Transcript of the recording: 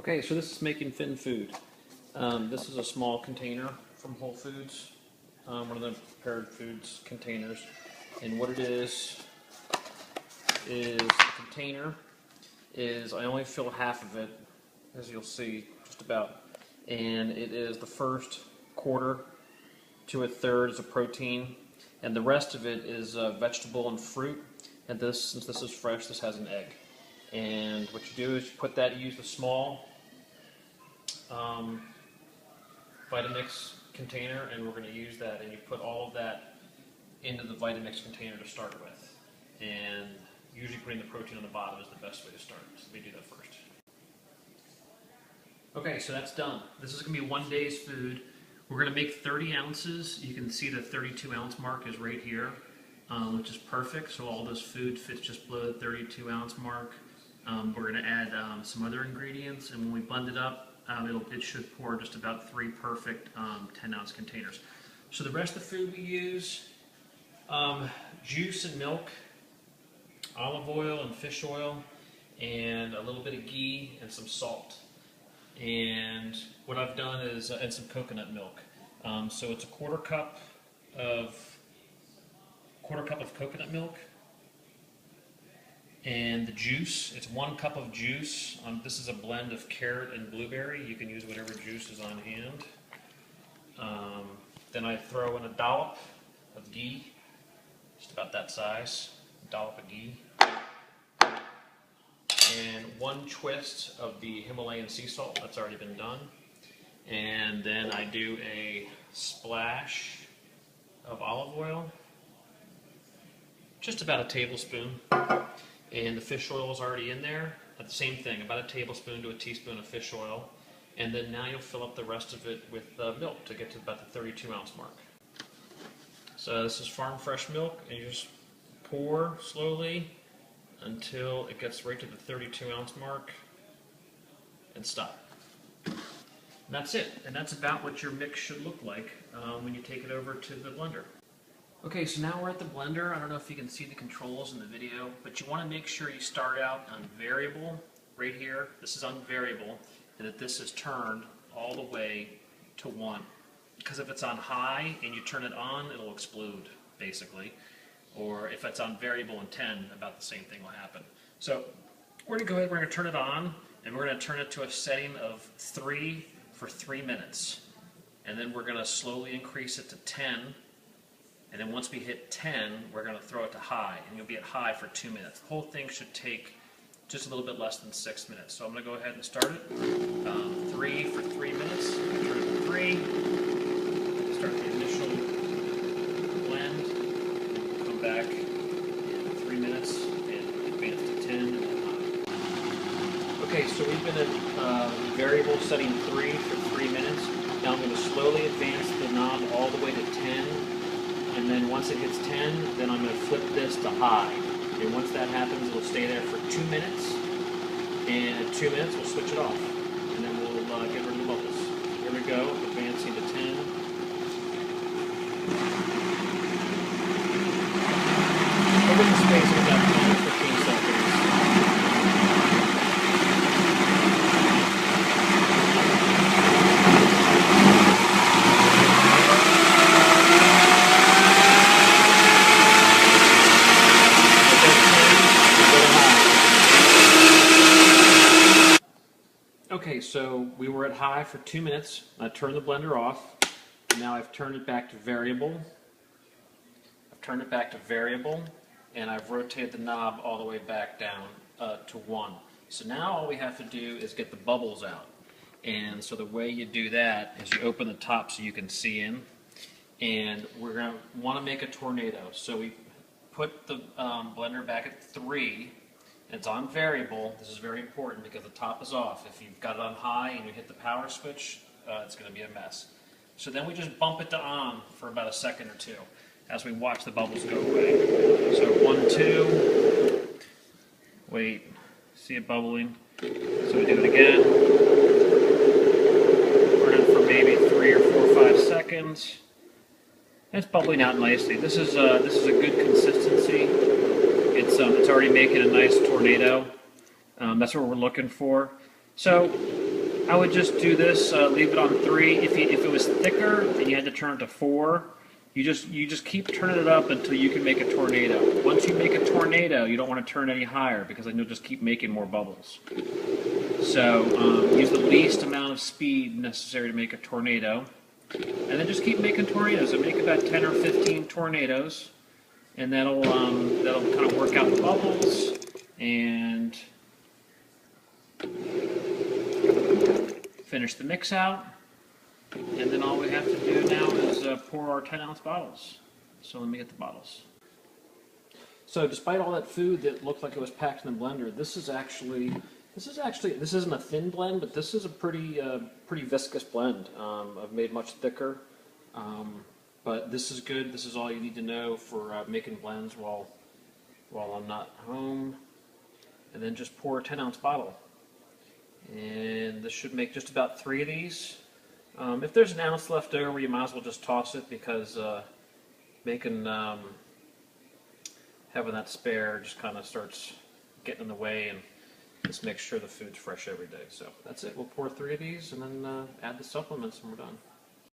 Okay, so this is making Finn food. This is a small container from Whole Foods, one of the prepared foods containers. And what it is the container is, I only fill half of it, as you'll see, just about. And it is the first quarter to a third is a protein, and the rest of it is vegetable and fruit. And this, since this is fresh, this has an egg. And what you do is you put that, you use the small Vitamix container, and we're going to use that, and you put all of that into the Vitamix container to start with. And usually putting the protein on the bottom is the best way to start, so we do that first. Okay, so that's done. This is going to be 1 day's food. We're going to make 30 ounces. You can see the 32 ounce mark is right here, which is perfect. So all this food fits just below the 32 ounce mark. We're going to add some other ingredients, and when we blend it up, it should pour just about 3 perfect 10 ounce containers. So the rest of the food we use, juice and milk, olive oil and fish oil, and a little bit of ghee and some salt. And what I've done is, and some coconut milk. So it's a quarter cup of coconut milk. And the juice, it's 1 cup of juice. This is a blend of carrot and blueberry. You can use whatever juice is on hand. Then I throw in a dollop of ghee, just about that size, a dollop of ghee. And 1 twist of the Himalayan sea salt, that's already been done. And then I do a splash of olive oil, just about a tablespoon. And the fish oil is already in there. The same thing, about a tablespoon to a teaspoon of fish oil. And then now you'll fill up the rest of it with milk to get to about the 32 ounce mark. So this is farm fresh milk, and you just pour slowly until it gets right to the 32 ounce mark and stop. And that's it. And that's about what your mix should look like when you take it over to the blender. Okay, so now we're at the blender. I don't know if you can see the controls in the video, but you want to make sure you start out on variable right here. This is on variable, and that this is turned all the way to 1. Because if it's on high and you turn it on, it'll explode, basically. Or if it's on variable and 10, about the same thing will happen. So we're going to go ahead, we're going to turn it on, and we're going to turn it to a setting of 3 for 3 minutes. And then we're going to slowly increase it to 10. And then once we hit 10, we're going to throw it to high, and you'll be at high for 2 minutes. The whole thing should take just a little bit less than 6 minutes. So I'm going to go ahead and start it. 3 for 3 minutes. Turn it to 3. Start the initial blend. Come back in 3 minutes and advance to 10 and then high. Okay, so we've been at variable setting 3 for 3 minutes. Now I'm going to slowly advance the knob all the way to 10. And then once it hits 10, then I'm going to flip this to high. And once that happens, it'll stay there for 2 minutes. And at 2 minutes, we'll switch it off. And then we'll get rid of the bubbles. Here we go, advancing to 10. Over the space of about 10 or 15 seconds. Okay, so we were at high for 2 minutes. I turned the blender off. Now I've turned it back to variable. And I've rotated the knob all the way back down to 1. So now all we have to do is get the bubbles out. And so the way you do that is you open the top so you can see in. And we're going to want to make a tornado. So we put the blender back at 3. It's on variable. This is very important because the top is off. If you've got it on high and you hit the power switch, it's going to be a mess. So then we just bump it to on for about a second or 2 as we watch the bubbles go away. So 1, 2. Wait. See it bubbling? So we do it again. We're in for maybe 3 or 4 or 5 seconds. It's bubbling out nicely. This is a good consistency. It's already making a nice tornado. That's what we're looking for. So I would just do this, leave it on 3. If it was thicker and you had to turn it to 4, you just keep turning it up until you can make a tornado. Once you make a tornado, you don't want to turn any higher because then you'll just keep making more bubbles. So use the least amount of speed necessary to make a tornado, and then just keep making tornadoes. So make about 10 or 15 tornadoes, and that'll kind of work out the bubbles and finish the mix out. And then all we have to do now is pour our 10-ounce bottles. So let me get the bottles. So despite all that food that looked like it was packed in the blender, this isn't a thin blend, but this is a pretty viscous blend. I've made much thicker, but this is good. This is all you need to know for making blends while I'm not home. And then just pour a 10-ounce bottle. And this should make just about 3 of these. If there's an ounce left over, you might as well just toss it because having that spare just kind of starts getting in the way, and just make sure the food's fresh every day. So that's it. We'll pour 3 of these and then add the supplements and we're done.